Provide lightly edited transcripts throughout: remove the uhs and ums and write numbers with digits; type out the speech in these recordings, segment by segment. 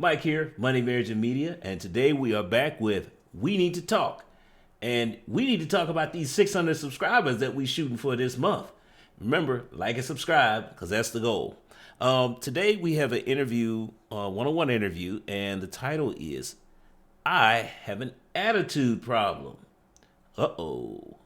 Mike here, Money, Marriage, and Media, and today we are back with We Need to Talk. And we need to talk about these 600 subscribers that we shooting for this month. Remember, like and subscribe, because that's the goal. Today we have an interview, one-on-one interview, and the title is, I Have an Attitude Problem. Uh-oh.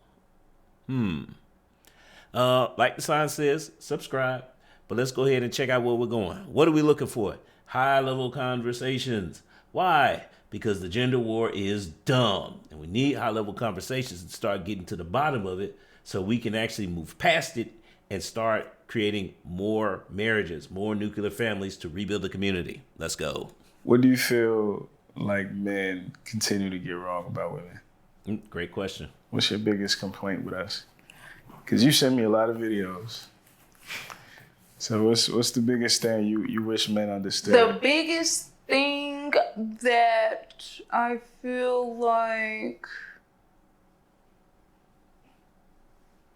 Like the sign says, subscribe. But let's go ahead and check out where we're going. What are we looking for? High-level conversations. Why? Because the gender war is dumb. And we need high-level conversations and start getting to the bottom of it so we can actually move past it and start creating more marriages, more nuclear families to rebuild the community. Let's go. What do you feel like men continue to get wrong about women? Great question. What's your biggest complaint with us? Because you send me a lot of videos. So what's the biggest thing you wish men understood? The biggest thing that I feel like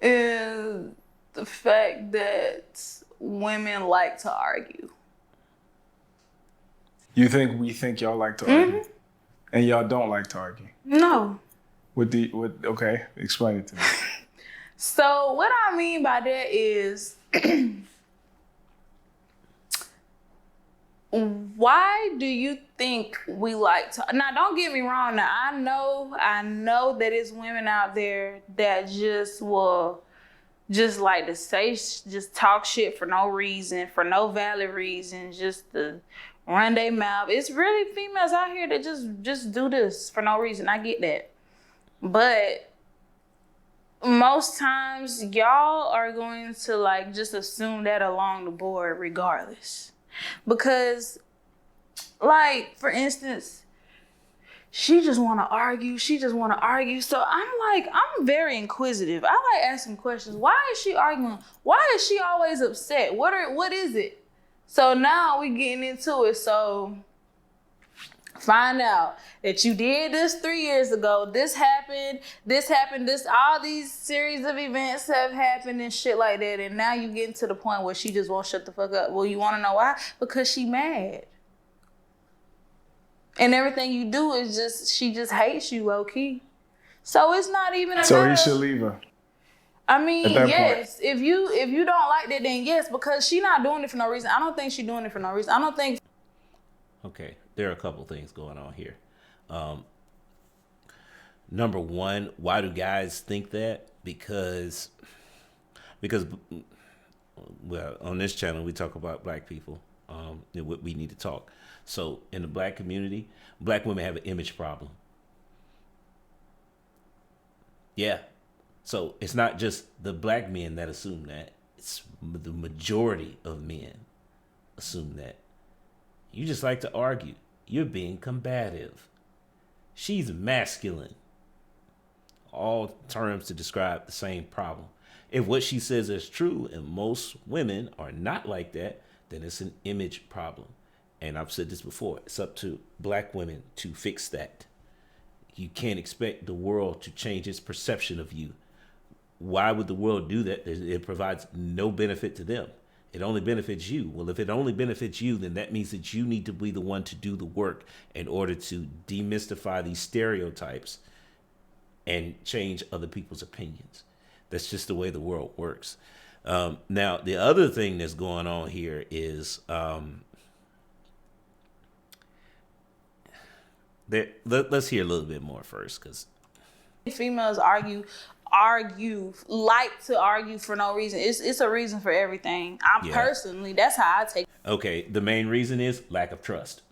is the fact that women like to argue. You think we think y'all like to argue? And y'all don't like to argue? No. Okay, explain it to me. So what I mean by that is why do you think we like to? Now, don't get me wrong. Now, I know that it's women out there that just will just like to say, just talk shit for no reason, for no valid reason, just to run their mouth. It's really females out here that just do this for no reason. I get that, but most times y'all are going to like just assume that along the board regardless. Because, like, for instance, she just want to argue. So I'm very inquisitive. I like asking questions. Why is she arguing? Why is she always upset? What is it? So now we getting into it. So find out that you did this 3 years ago. This happened, all these series of events have happened and shit like that. And now you getting to the point where she just won't shut the fuck up. Well, you want to know why? Because she mad. And everything you do is she just hates you low key. So it's not even a So matter. he should leave her. I mean, yes. If you don't like that, then yes, because she not doing it for no reason. I don't think she doing it for no reason. I don't think. Okay, there are a couple things going on here. Number one, why do guys think that? Because well, on this channel we talk about black people. We need to talk. So in the black community, black women have an image problem. Yeah. So it's not just the black men that assume that. It's the majority of men assume that. You just like to argue. You're being combative. She's masculine. All terms to describe the same problem. If what she says is true and most women are not like that, then it's an image problem. And I've said this before. It's up to black women to fix that. You can't expect the world to change its perception of you. Why would the world do that? It provides no benefit to them. It only benefits you. Well, if it only benefits you, then that means that you need to be the one to do the work in order to demystify these stereotypes and change other people's opinions. That's just the way the world works. Now, the other thing that's going on here is let's hear a little bit more first, because Females like to argue for no reason. It's a reason for everything. Personally, that's how I take it. Okay, the main reason is lack of trust.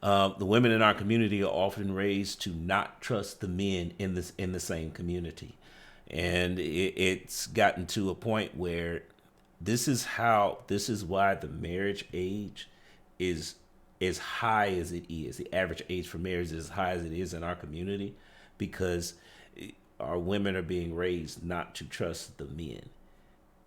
The women in our community are often raised to not trust the men in the same community. And it's gotten to a point where this is why the marriage age is as high as it is. The average age for marriage is as high as it is in our community, because our women are being raised not to trust the men.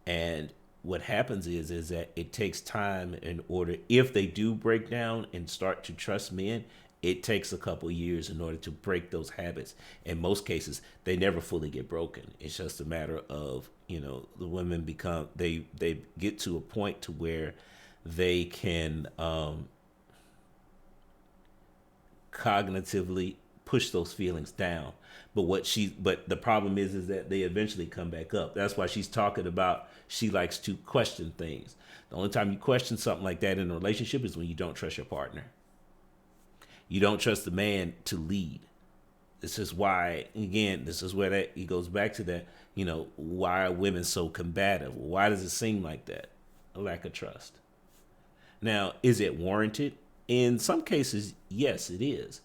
And what happens is that it takes time in order, if they do break down and start to trust men, it takes a couple years in order to break those habits. In most cases, they never fully get broken. It's just a matter of, the women they get to a point to where they can cognitively push those feelings down. But the problem is that they eventually come back up. That's why she's talking about she likes to question things. The only time you question something like that in a relationship is when you don't trust your partner. You don't trust the man to lead. This is why, again, this is where it goes back to that, why are women so combative? Why does it seem like that? A lack of trust. Now, is it warranted? In some cases, yes, it is.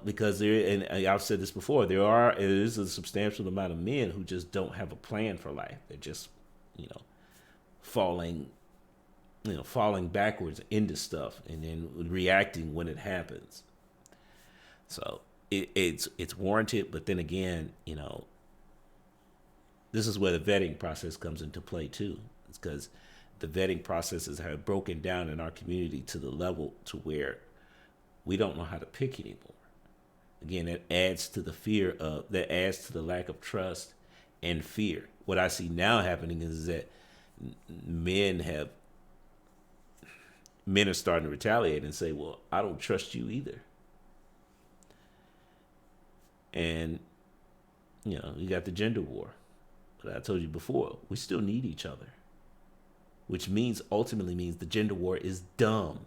Because and I've said this before, there is a substantial amount of men who just don't have a plan for life. They're just, falling backwards into stuff and then reacting when it happens. So it's warranted, but then again, this is where the vetting process comes into play too. It's because the vetting processes have broken down in our community to the level to where we don't know how to pick anymore. Again, that adds to the lack of trust and fear. What I see now happening is that men are starting to retaliate and say, well, I don't trust you either. And, you got the gender war. But I told you before, we still need each other. Which ultimately means the gender war is dumb.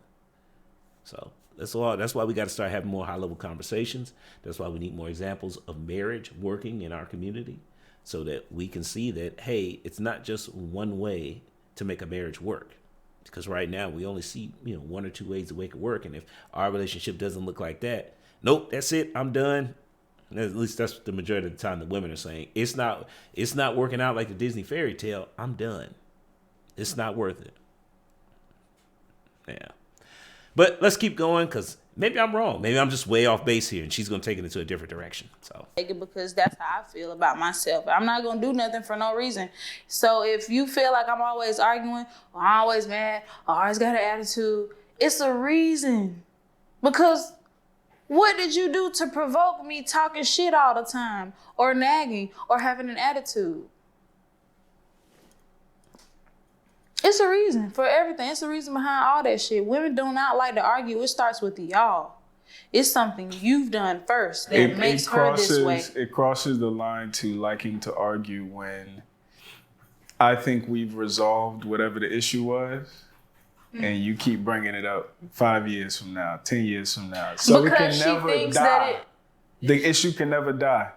So that's why we got to start having more high-level conversations. That's why we need more examples of marriage working in our community so that we can see that, hey, it's not just one way to make a marriage work. Because right now we only see, one or two ways to make it work. And if our relationship doesn't look like that, nope, that's it, I'm done. At least that's the majority of the time the women are saying. It's not working out like the Disney fairy tale. I'm done. It's not worth it. Yeah. But let's keep going because maybe I'm wrong. Maybe I'm just way off base here and she's going to take it into a different direction. So because that's how I feel about myself. I'm not going to do nothing for no reason. So if you feel like I'm always arguing or I'm always mad or I always got an attitude, it's a reason. Because what did you do to provoke me talking shit all the time or nagging or having an attitude? It's a reason for everything. It's a reason behind all that shit. Women do not like to argue. It starts with y'all. It's something you've done first that makes her this way. It crosses the line to liking to argue when I think we've resolved whatever the issue was. And you keep bringing it up 5 years from now, 10 years from now. So because it can never die. The issue can never die.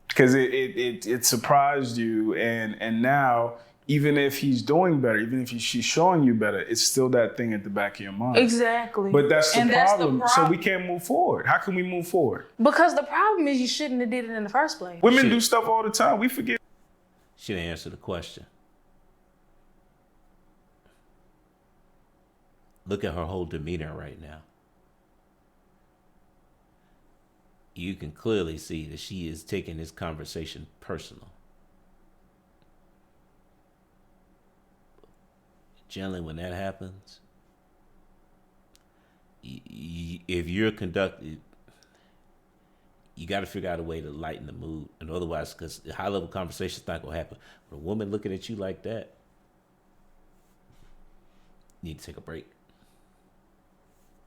Because it surprised you. And now, even if he's doing better, even if she's showing you better, it's still that thing at the back of your mind. Exactly. But that's the problem. So we can't move forward. How can we move forward? Because the problem is you shouldn't have did it in the first place. Women do stuff all the time. We forget. She didn't answer the question. Look at her whole demeanor right now. You can clearly see that she is taking this conversation personal. Generally, when that happens, if you're conducted, you got to figure out a way to lighten the mood. And otherwise, because high-level conversation is not going to happen. But a woman looking at you like that, you need to take a break.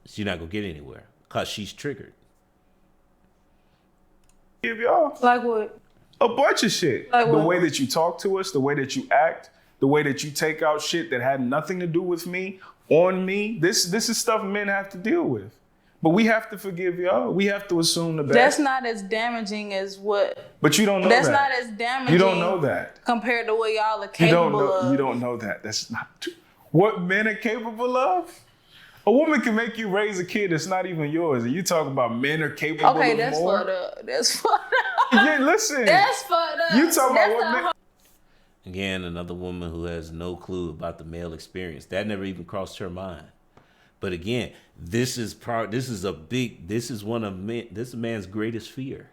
She's not going to get anywhere because she's triggered. Give y'all like what? A bunch of shit. Like the what? way that you talk to us, the way that you act, the way that you take out shit that had nothing to do with me, on me. This is stuff men have to deal with. But we have to forgive y'all. We have to assume the best. That's not as damaging as what. But you don't know that's that. That's not as damaging. You don't know that. Compared to what y'all are capable of. You don't know that. That's not true. What men are capable of? A woman can make you raise a kid that's not even yours. And you talk about men are capable of more. Okay, that's fucked up. That's fucked up. Yeah, listen. That's fucked up. You talk about what men... Again, another woman who has no clue about the male experience. That never even crossed her mind. But again, this is one of this is a man's greatest fear.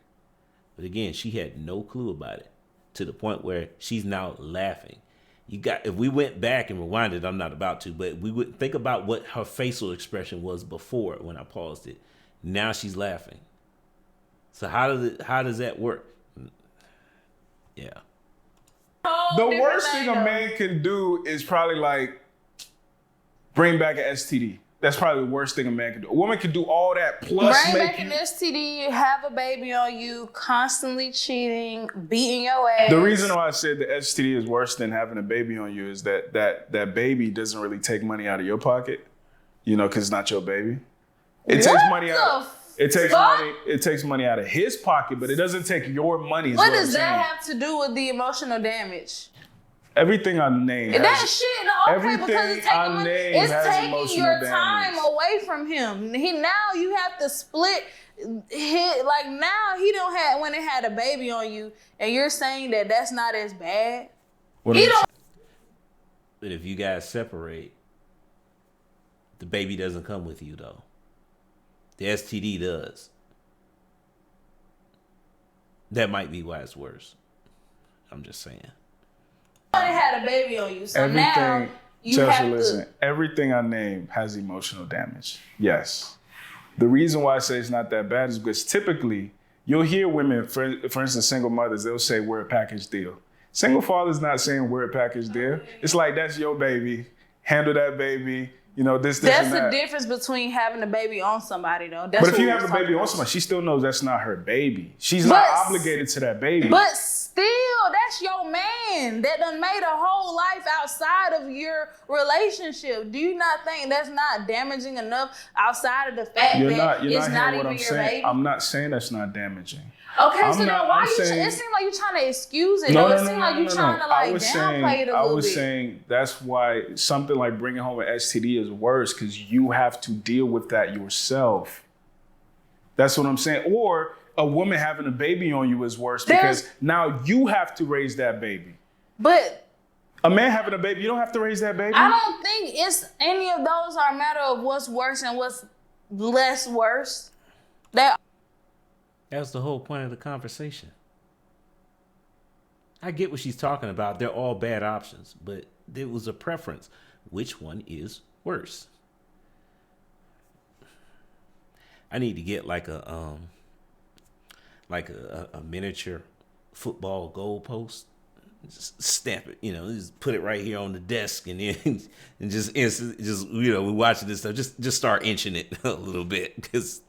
But again, she had no clue about it to the point where she's now laughing. If we went back and rewinded, I'm not about to, but we would think about what her facial expression was before when I paused it. Now she's laughing. So how does that work? Yeah. The worst thing a man can do is probably like bring back an STD. That's probably the worst thing a man can do. A woman can do all that plus bring make back you. an STD, have a baby on you, constantly cheating, beating your ass. The reason why I said the STD is worse than having a baby on you is that baby doesn't really take money out of your pocket, because it's not your baby. It takes money out. It takes money out of his pocket, but it doesn't take your money. What does that have to do with the emotional damage? Everything I named. That shit, okay, because it's taking your time away from him. Now you have to split. Like now he don't have when it had a baby on you, and you're saying that that's not as bad. But if you guys separate, the baby doesn't come with you though. The STD does. That might be why it's worse. I'm just saying. Somebody had a baby on you, so now you have to. Everything I named has emotional damage. Yes. The reason why I say it's not that bad is because typically you'll hear women, for instance, single mothers, they'll say we're a package deal. Single father's not saying we're a package deal. It's like that's your baby. Handle that baby. This That's and that. the difference between having a baby on somebody, though. But if you have a baby on somebody, she still knows that's not her baby. She's not obligated to that baby. But still, that's your man that done made a whole life outside of your relationship. Do you not think that's not damaging enough outside of the fact that it's not even your baby? I'm not saying that's not damaging. Okay, so then why it seems like you're trying to excuse it. It seems like you're trying to downplay it a little bit. I was saying that's why something like bringing home an STD is worse because you have to deal with that yourself. That's what I'm saying. Or a woman having a baby on you is worse because now you have to raise that baby. But a man having a baby, you don't have to raise that baby. I don't think it's any of those are a matter of what's worse and what's less worse. That's the whole point of the conversation. I get what she's talking about. They're all bad options, but there was a preference. Which one is worse? I need to get like a miniature football goal post. Just stamp it, just put it right here on the desk, and then we're watching this stuff. Just start inching it a little bit because.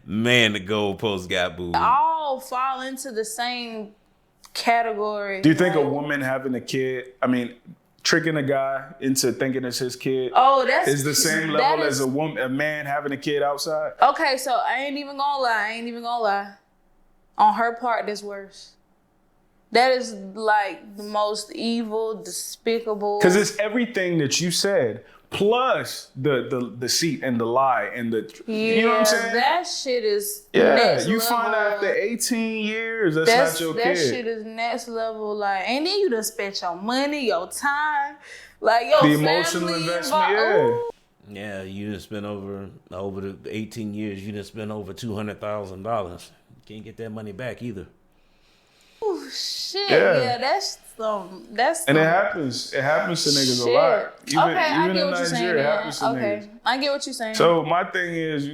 Man, the goalpost got booed. All fall into the same category. Do you think a woman having a kid, tricking a guy into thinking it's his kid, is the same level as a man having a kid outside? Okay, so I ain't even gonna lie. On her part, that's worse. That is like the most evil, despicable. Because it's everything that you said. Plus the deceit and the lie and you know what I'm saying? That shit is next you level. Find out after 18 years that's not your kid. That shit is next level. And then you done spent your money, your time, your the emotional investment. Yeah, you done spent over the 18 years. You done spent over $200,000. You can't get that money back either. Oh shit! Yeah, that's and it happens. It happens to niggas a lot. Even in Nigeria, it happens to niggas. I get what you're saying. So my thing is,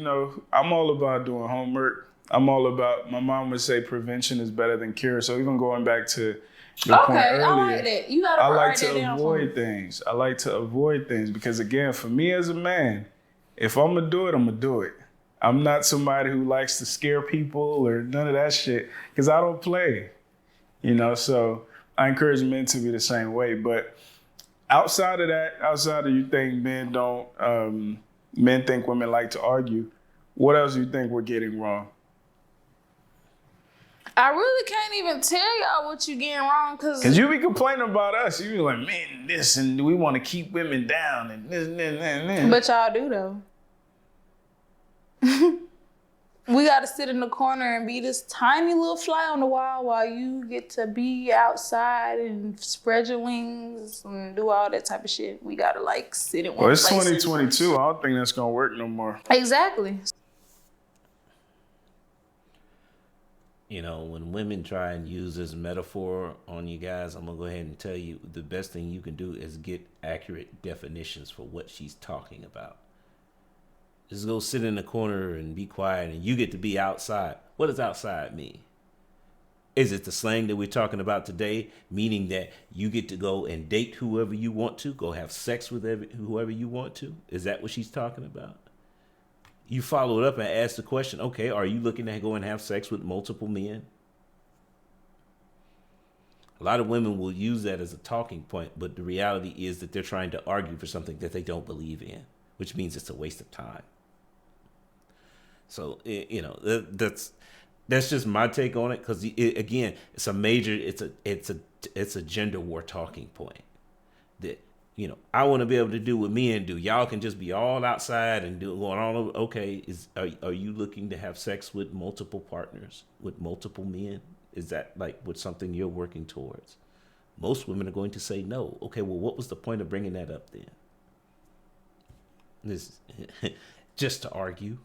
I'm all about doing homework. I'm all about. My mom would say prevention is better than cure. So even going back to your point earlier, I like that. You gotta I like to avoid things. I like to avoid things because again, for me as a man, if I'm gonna do it, I'm gonna do it. I'm not somebody who likes to scare people or none of that shit because I don't play. So I encourage men to be the same way. But outside of you think men think women like to argue, what else do you think we're getting wrong? I really can't even tell y'all what you getting wrong because you be complaining about us. You be like, man, this and we want to keep women down and this and that. But y'all do though. We got to sit in the corner and be this tiny little fly on the wall while you get to be outside and spread your wings and do all that type of shit. We got to sit in one place. Well, it's 2022. I don't think that's going to work no more. Exactly. When women try and use this metaphor on you guys, I'm going to go ahead and tell you the best thing you can do is get accurate definitions for what she's talking about. Just go sit in the corner and be quiet and you get to be outside. What does outside mean? Is it the slang that we're talking about today, meaning that you get to go and date whoever you want to, go have sex with whoever you want to? Is that what she's talking about? You follow it up and ask the question, okay, are you looking to go and have sex with multiple men? A lot of women will use that as a talking point, but the reality is that they're trying to argue for something that they don't believe in, which means it's a waste of time. So, that's just my take on it, because again, it's a major, it's a gender war talking point that, I want to be able to do what men do. Y'all can just be all outside and going all over. Okay, are you looking to have sex with multiple partners, with multiple men? Is that like what something you're working towards? Most women are going to say no. Okay, well, what was the point of bringing that up then? This just to argue.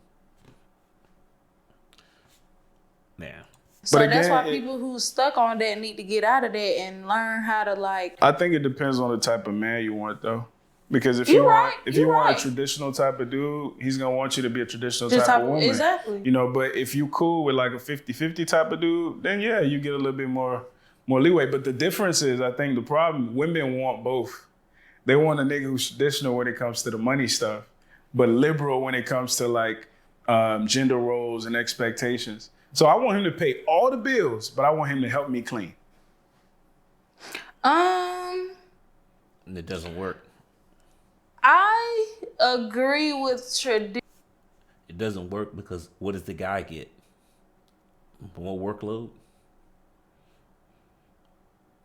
Now. So But that's again, why people who's stuck on that need to get out of that and learn how to like. I think it depends on the type of man you want, though. Because if You you want, right, if you you want right. a traditional type of dude, he's gonna want you to be a traditional type of woman. Exactly. But if you cool with like a 50-50 type of dude, then yeah, you get a little bit more leeway. But the difference is, I think the problem, women want both. They want a nigga who's traditional when it comes to the money stuff, but liberal when it comes to like gender roles and expectations. So I want him to pay all the bills, but I want him to help me clean. And it doesn't work. I agree with tradition. It doesn't work because what does the guy get? More workload?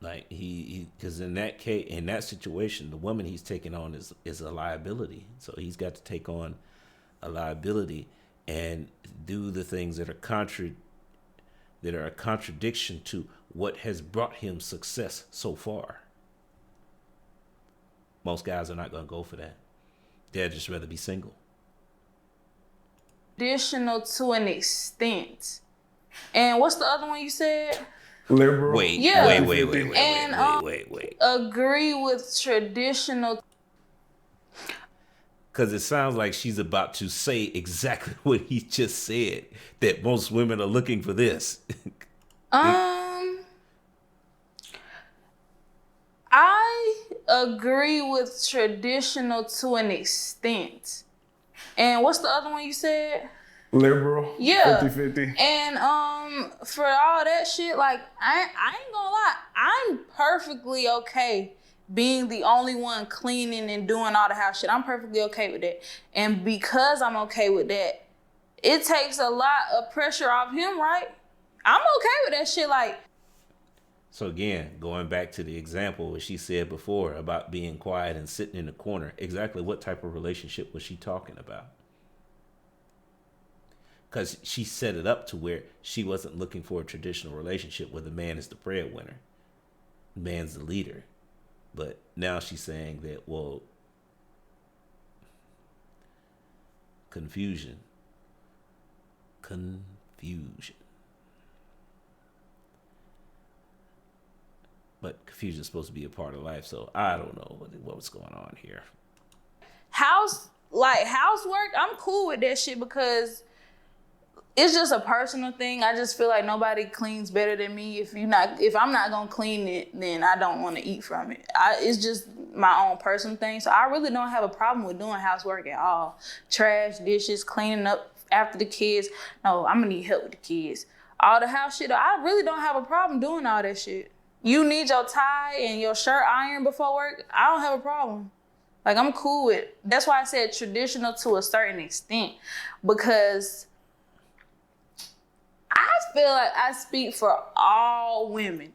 Like because in that case, in that situation, the woman he's taking on is a liability. So he's got to take on a liability and do the things that are a contradiction to what has brought him success so far. Most guys are not going to go for that. They'd just rather be single. Traditional to an extent. And what's the other one you said? Liberal. Wait. Agree with traditional. Because it sounds like she's about to say exactly what he just said, that most women are looking for this. I agree with traditional to an extent. And what's the other one you said? Liberal. Yeah. 50-50. And for all that shit, like I ain't gonna lie, I'm perfectly okay being the only one cleaning and doing all the house shit. I'm perfectly okay with that. And because I'm okay with that, it takes a lot of pressure off him, right? I'm okay with that shit. Like, so again, going back to the example what she said before about being quiet and sitting in the corner, exactly what type of relationship was she talking about? Because she set it up to where she wasn't looking for a traditional relationship where the man is the breadwinner, the man's the leader. But now she's saying that, well, confusion. But confusion is supposed to be a part of life, so I don't know what's going on here. housework, I'm cool with that shit because it's just a personal thing. I just feel like nobody cleans better than me. If I'm not gonna clean it, then I don't want to eat from it. It's just my own personal thing. So I really don't have a problem with doing housework at all. Trash, dishes, cleaning up after the kids. No, I'm gonna need help with the kids. All the house shit, I really don't have a problem doing all that shit. You need your tie and your shirt ironed before work, I don't have a problem. Like, I'm cool with it. That's why I said traditional to a certain extent, because I feel like I speak for all women.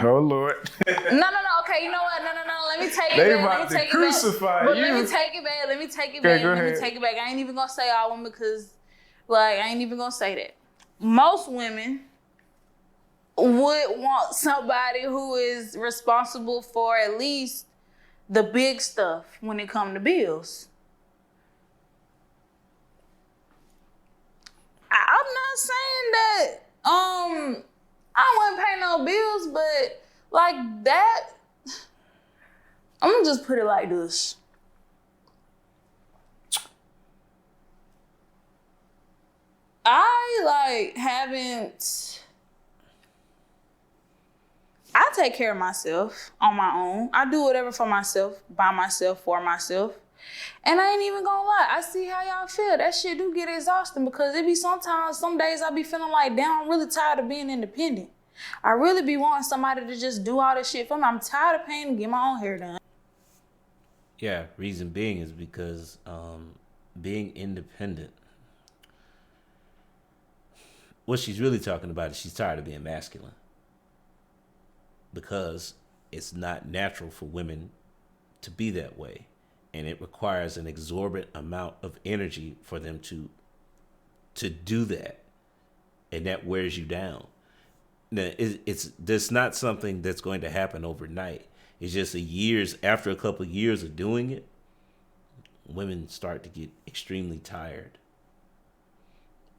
Oh, Lord. No. Okay, you know what? No. Let me take it They back. about Let me to take it crucify back. But you. let me take it back. Okay, go ahead. Take it back. I ain't even gonna say all women because, like, I ain't even gonna say that. Most women would want somebody who is responsible for at least the big stuff when it comes to bills. I'm not saying that I wouldn't pay no bills, but like that, I'm gonna just put it like this. I haven't take care of myself on my own. I do whatever for myself, by myself, for myself. And I ain't even gonna lie, I see how y'all feel. That shit do get exhausting because it be sometimes, some days I be feeling like, damn, I'm really tired of being independent. I really be wanting somebody to just do all this shit for me. I'm tired of paying to get my own hair done. Yeah, reason being is because being independent, what she's really talking about is she's tired of being masculine. Because it's not natural for women to be that way. And it requires an exorbitant amount of energy for them to do that. And that wears you down. Now, that's not something that's going to happen overnight. It's just after a couple of years of doing it, women start to get extremely tired.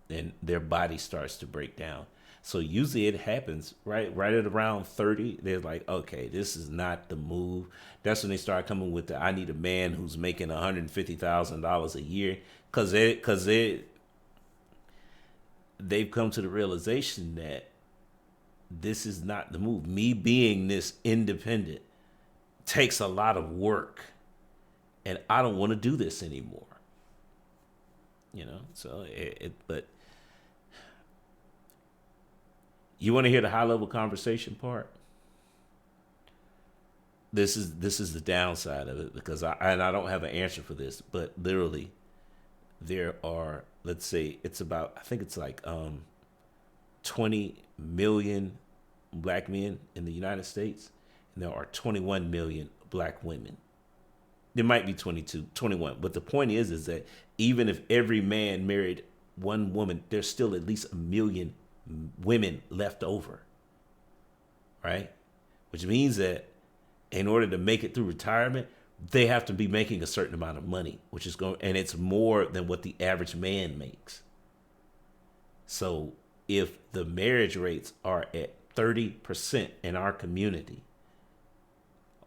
And their body starts to break down. So usually it happens right at around 30. They're like, okay, this is not the move. That's when they start coming with I need a man who's making $150,000 a year, because they've come to the realization that this is not the move. Me being this independent takes a lot of work, and I don't want to do this anymore. So but. You want to hear the high level conversation part? This is the downside of it, because I don't have an answer for this, but literally there are, let's say it's about, I think it's like 20 million black men in the United States, and there are 21 million black women. There might be 22, 21, but the point is that even if every man married one woman, there's still at least 1 million women left over, right? Which means that in order to make it through retirement, they have to be making a certain amount of money, and it's more than what the average man makes. So if the marriage rates are at 30% in our community,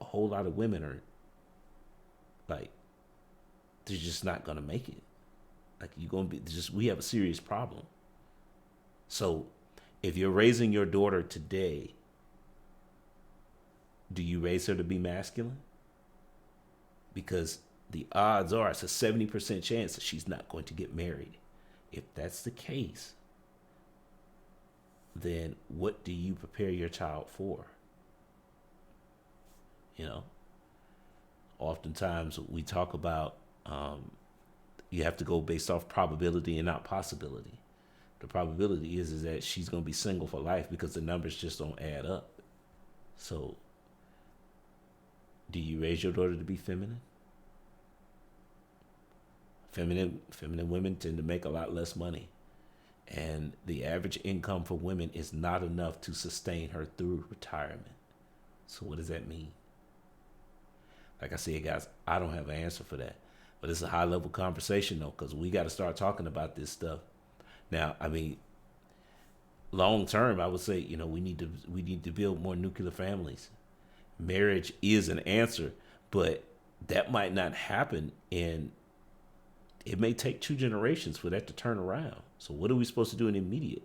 a whole lot of women are like, they're just not going to make it. Like, we have a serious problem. So if you're raising your daughter today, do you raise her to be masculine? Because the odds are it's a 70% chance that she's not going to get married. If that's the case, then what do you prepare your child for? Oftentimes we talk about you have to go based off probability and not possibility. The probability is that she's going to be single for life because the numbers just don't add up. So, do you raise your daughter to be feminine? Feminine women tend to make a lot less money. And the average income for women is not enough to sustain her through retirement. So what does that mean? Like I said, guys, I don't have an answer for that. But it's a high-level conversation, though, because we got to start talking about this stuff. Now, I mean, long term, I would say, we need to build more nuclear families. Marriage is an answer, but that might not happen, and it may take 2 generations for that to turn around. So what are we supposed to do in immediate?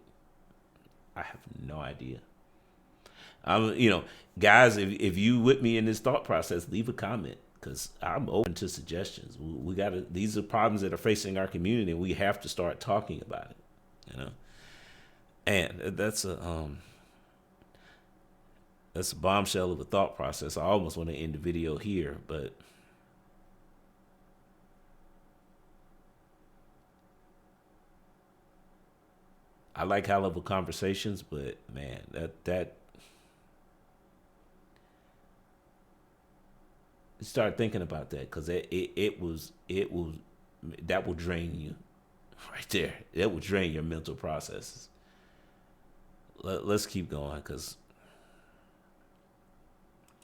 I have no idea. Guys, if you with me in this thought process, leave a comment, because I'm open to suggestions. These are problems that are facing our community, and we have to start talking about it. And that's a bombshell of a thought process. I almost want to end the video here, but I like high level conversations, but man, that start thinking about that, because it will drain you. Right there. That will drain your mental processes. Let's keep going, because,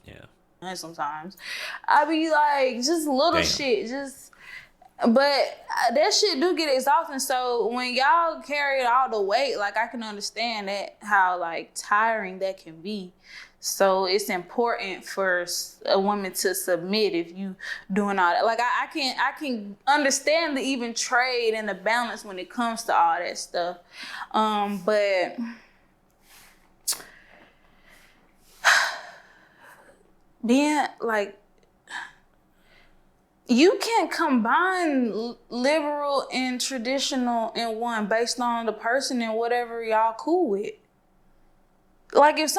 yeah. And sometimes I be like, just little shit, but that shit do get exhausting. So when y'all carry all the weight, like, I can understand that, how like tiring that can be. So it's important for a woman to submit if you doing all that. Like, I can understand the even trade and the balance when it comes to all that stuff. But being like, you can't combine liberal and traditional in one based on the person and whatever y'all cool with. Like if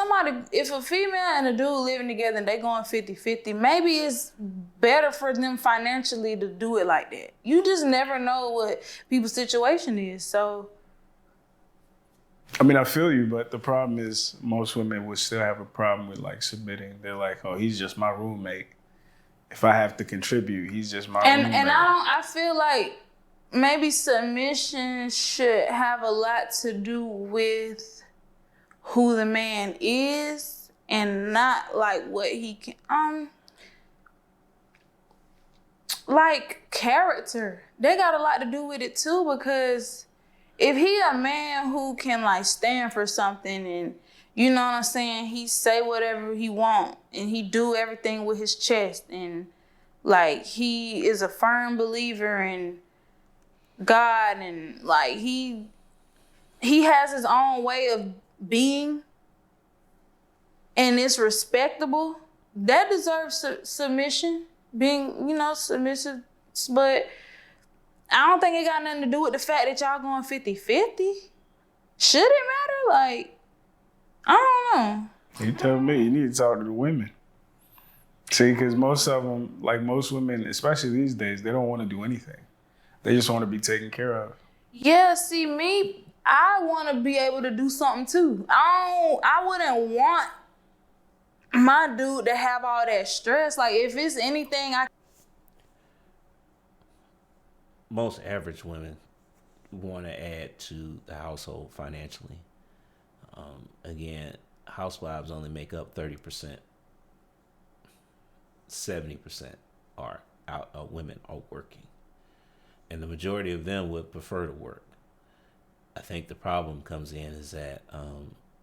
a female and a dude living together and they going 50-50, maybe it's better for them financially to do it like that. You just never know what people's situation is. So, I mean, I feel you, but the problem is most women would still have a problem with like submitting. They're like, oh, he's just my roommate. If I have to contribute, he's just my roommate. And I feel like maybe submission should have a lot to do with who the man is and not like what he can like character. They got a lot to do with it too, because if he a man who can like stand for something and you know what I'm saying, he say whatever he want and he do everything with his chest and like he is a firm believer in God and like he has his own way of being and it's respectable, that deserves submission, being, submissive. But I don't think it got nothing to do with the fact that y'all going 50-50. Should it matter? Like, I don't know. You tell me. You need to talk to the women. See, because most of them, like most women, especially these days, they don't want to do anything. They just want to be taken care of. Yeah, see, me, I want to be able to do something too. I wouldn't want my dude to have all that stress. Like, if it's anything most average women want to add to the household financially. Again, housewives only make up 30%. 70% are out. Women are working, and the majority of them would prefer to work. I think the problem comes in is that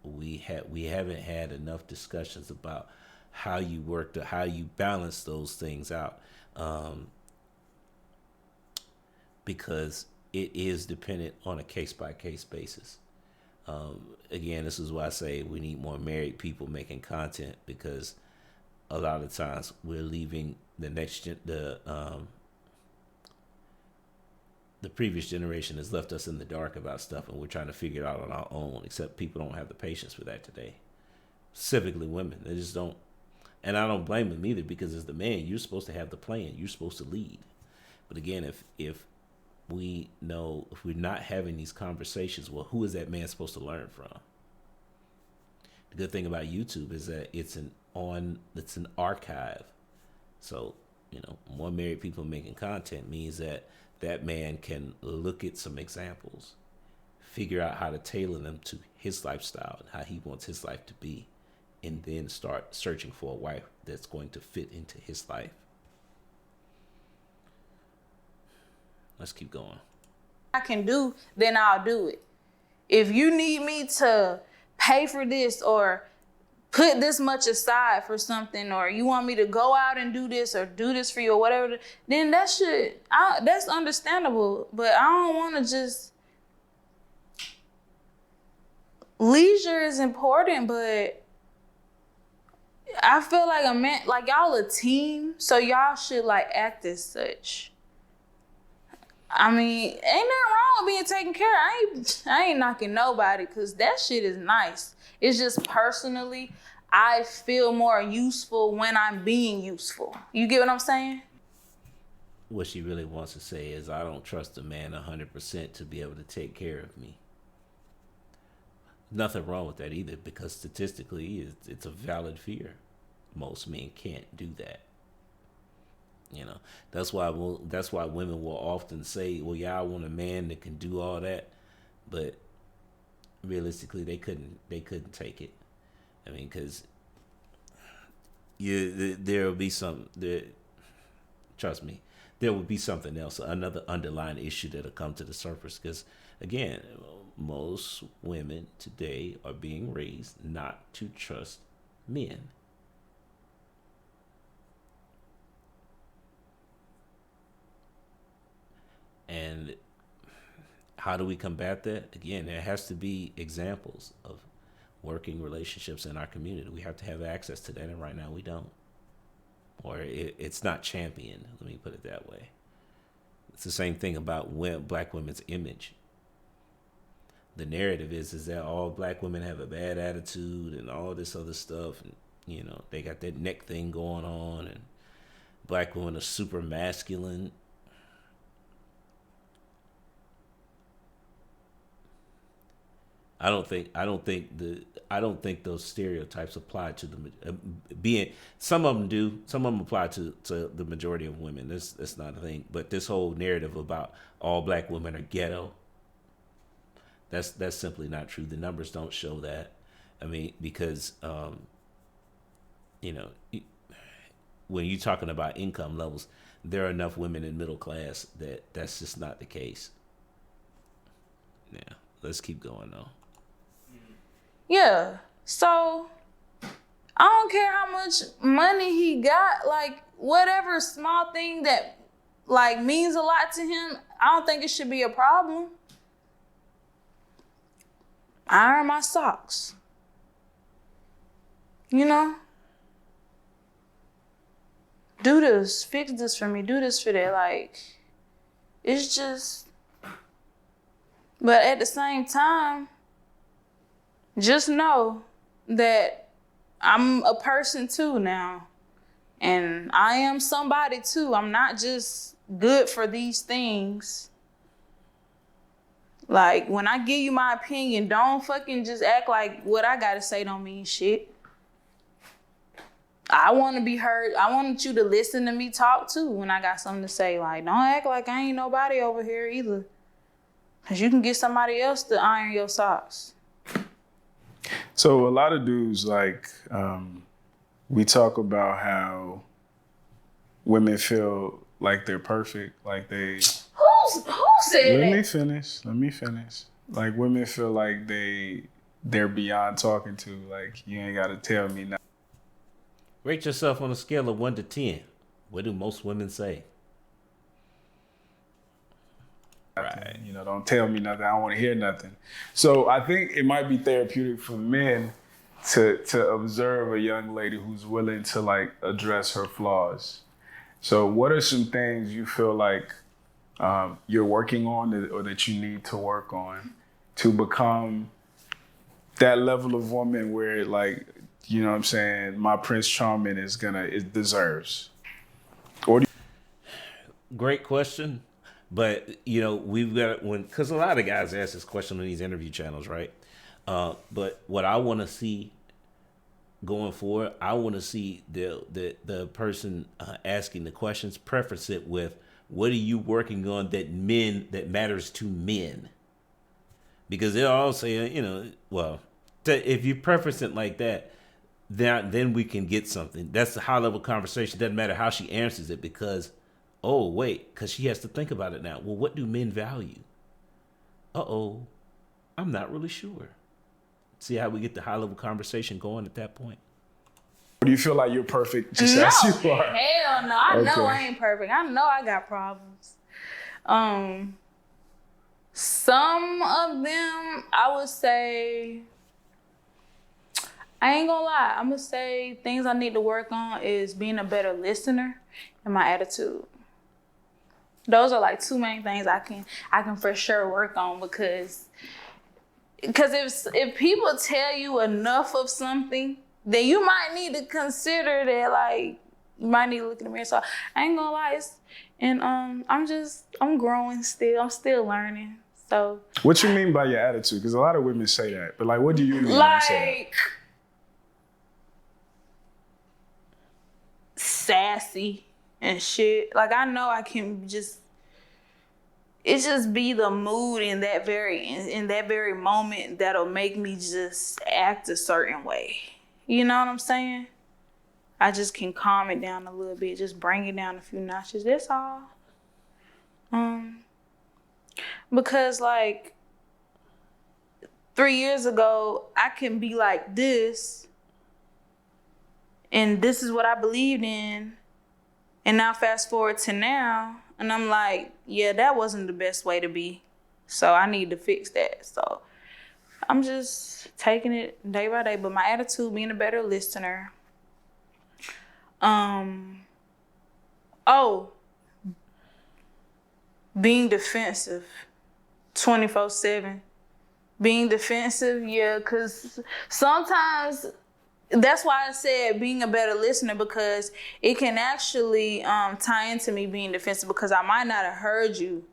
we haven't had enough discussions about how you work, how you balance those things out, because it is dependent on a case-by-case basis. Again, this is why I say we need more married people making content, because a lot of times we're leaving the previous generation has left us in the dark about stuff, and we're trying to figure it out on our own, except people don't have the patience for that today. Specifically women. They just don't. And I don't blame them either, because as the man, you're supposed to have the plan. You're supposed to lead. But again, if we're not having these conversations, well, who is that man supposed to learn from? The good thing about YouTube is that it's an archive. So, more married people making content means that man can look at some examples, figure out how to tailor them to his lifestyle and how he wants his life to be, and then start searching for a wife that's going to fit into his life. Let's keep going. I can do, then I'll do it. If you need me to pay for this or put this much aside for something, or you want me to go out and do this or do this for you or whatever, then that's understandable. But I don't want to just... Leisure is important, but I feel like a man, like y'all a team, so y'all should like act as such. I mean, ain't nothing wrong with being taken care of. I ain't knocking nobody, because that shit is nice. It's just personally, I feel more useful when I'm being useful. You get what I'm saying? What she really wants to say is, I don't trust a man 100% to be able to take care of me. Nothing wrong with that either, because statistically, it's a valid fear. Most men can't do that. That's why women will often say, well, yeah, I want a man that can do all that, but realistically they couldn't take it. I mean, because there will be trust me, there will be something else, another underlying issue that'll come to the surface, because again, most women today are being raised not to trust men. And how do we combat that? Again, there has to be examples of working relationships in our community. We have to have access to that, and right now we don't. or it's not championed. Let me put it that way. It's the same thing about black women's image. The narrative is that all black women have a bad attitude and all this other stuff, and they got that neck thing going on, and black women are super masculine. I don't think those stereotypes apply to some of them do. Some of them apply to the majority of women. That's not a thing. But this whole narrative about all black women are ghetto, that's simply not true. The numbers don't show that. I mean, because when you're talking about income levels, there are enough women in middle class that's just not the case. Yeah, let's keep going though. Yeah. So I don't care how much money he got, like whatever small thing that like means a lot to him, I don't think it should be a problem. Iron my socks. Do this, fix this for me, do this for that. Like, it's just, but at the same time, just know that I'm a person too now. And I am somebody too. I'm not just good for these things. Like, when I give you my opinion, don't fucking just act like what I gotta say don't mean shit. I want to be heard. I want you to listen to me talk too when I got something to say. Like, don't act like I ain't nobody over here either. Because you can get somebody else to iron your socks. So a lot of dudes, like, we talk about how women feel like they're perfect, like they... Who said that? Let me finish. Like, women feel like they're beyond talking to. Like, you ain't got to tell me nothing. Rate yourself on a scale of 1 to 10. What do most women say? Right. Don't tell me nothing. I don't want to hear nothing. So I think it might be therapeutic for men to observe a young lady who's willing to like address her flaws. So what are some things you feel like you're working on or that you need to work on to become that level of woman where, like, you know what I'm saying, my Prince Charming it deserves? Great question. But, we've got, because a lot of guys ask this question on these interview channels, right? But what I want to see going forward, I want to see the person asking the questions preface it with, what are you working on that matters to men? Because they'll all say, if you preface it like that, then we can get something. That's a high level conversation. Doesn't matter how she answers it, because because she has to think about it now. Well, what do men value? I'm not really sure. See how we get the high level conversation going at that point. Do you feel like you're perfect just as you are? Hell no. I know I ain't perfect. I know I got problems. Some of them, I would say, I ain't gonna lie. I'm gonna say things I need to work on is being a better listener and my attitude. Those are like two main things I can for sure work on, because if people tell you enough of something, then you might need to consider that, like, you might need to look in the mirror. So I ain't gonna lie, I'm growing still. I'm still learning. So what you mean by your attitude? Because a lot of women say that, but like, what do you mean when you say that? Sassy and shit. Like, I know I can just be the mood in that very moment that'll make me just act a certain way. You know what I'm saying? I just can calm it down a little bit, just bring it down a few notches. That's all. Because like 3 years ago, I can be like this, and this is what I believed in. And now fast forward to now, and I'm like, yeah, that wasn't the best way to be. So I need to fix that. So I'm just taking it day by day. But my attitude, being a better listener. Oh, being defensive 24/7. Being defensive, yeah, because sometimes that's why I said being a better listener, because it can actually tie into me being defensive, because I might not have heard you.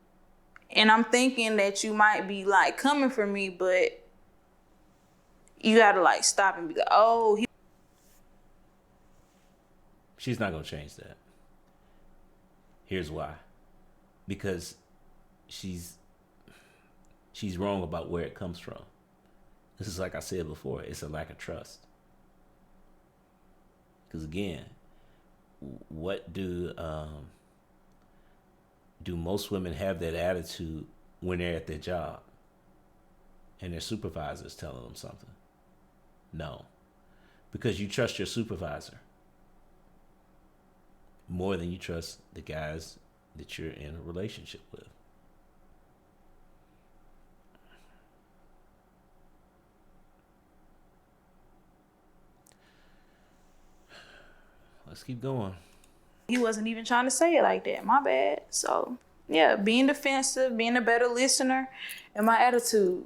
And I'm thinking that you might be like coming for me, but you gotta like stop and be like, oh, She's not gonna change that. Here's why. Because she's wrong about where it comes from. This is like I said before, it's a lack of trust. Because again, what do most women have that attitude when they're at their job and their supervisor's telling them something? No, because you trust your supervisor more than you trust the guys that you're in a relationship with. Let's keep going. he wasn't even trying to say it like that. My bad. So, yeah, being defensive, being a better listener, and my attitude.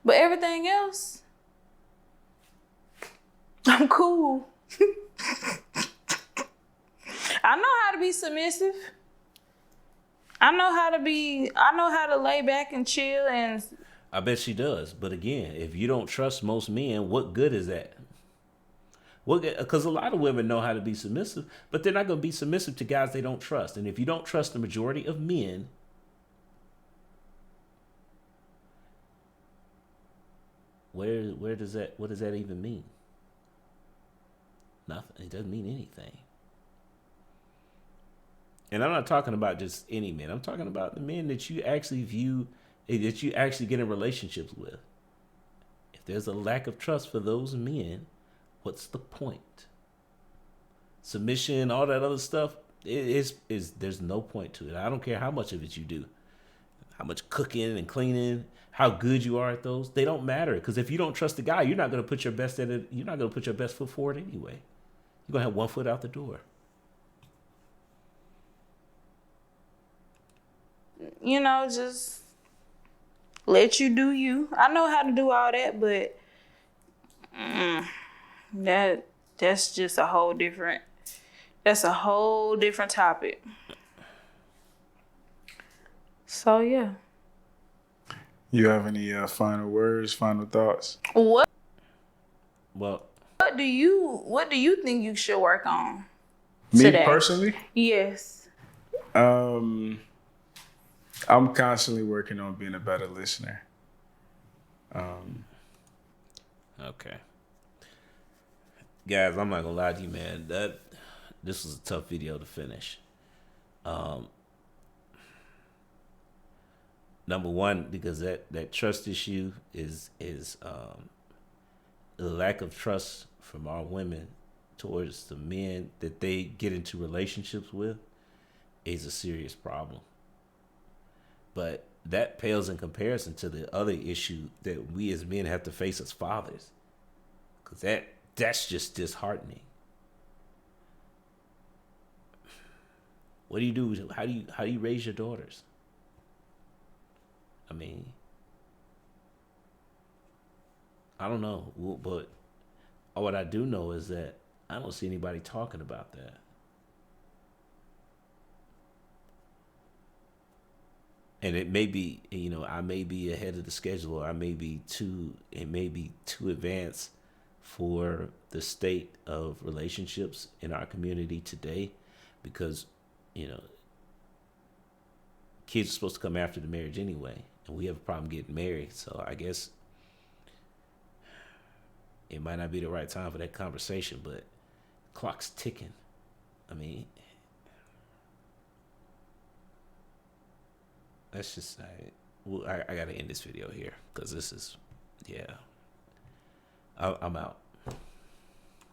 But everything else, I'm cool. I know how to be submissive. I know how to lay back and chill, and I bet she does. But again, if you don't trust most men, what good is that? Because a lot of women know how to be submissive, but they're not going to be submissive to guys they don't trust. And if you don't trust the majority of men, where does that, what does that even mean? Nothing. It doesn't mean anything. And I'm not talking about just any men. I'm talking about the men that you actually view, that you actually get in relationships with. If there's a lack of trust for those men, what's the point? Submission, all that other stuff, is there's no point to it. I don't care how much of it you do, how much cooking and cleaning, how good you are at those. They don't matter, because if you don't trust the guy, you're not going to put your best at it. You're not going to put your best foot forward anyway. You're going to have one foot out the door. just let you do you. I know how to do all that, but that's just a whole different. That's a whole different topic. So yeah. You have any final words, final thoughts? What Well, do you think you should work on Me today? personally, Yes. I'm constantly working on being a better listener. okay. Guys, I'm not gonna lie to you, man. This was a tough video to finish. Number one, because that trust issue is the lack of trust from our women towards the men that they get into relationships with is a serious problem. But that pales in comparison to the other issue that we as men have to face as fathers, because that's just disheartening. What do you do? How do you raise your daughters? I mean, I don't know, but what I do know is that I don't see anybody talking about that. And it may be, I may be ahead of the schedule. It may be too advanced for the state of relationships in our community today, because, kids are supposed to come after the marriage anyway, and we have a problem getting married. So I guess it might not be the right time for that conversation, but clock's ticking. I mean, that's just, I got to end this video here, because this is, I'm out.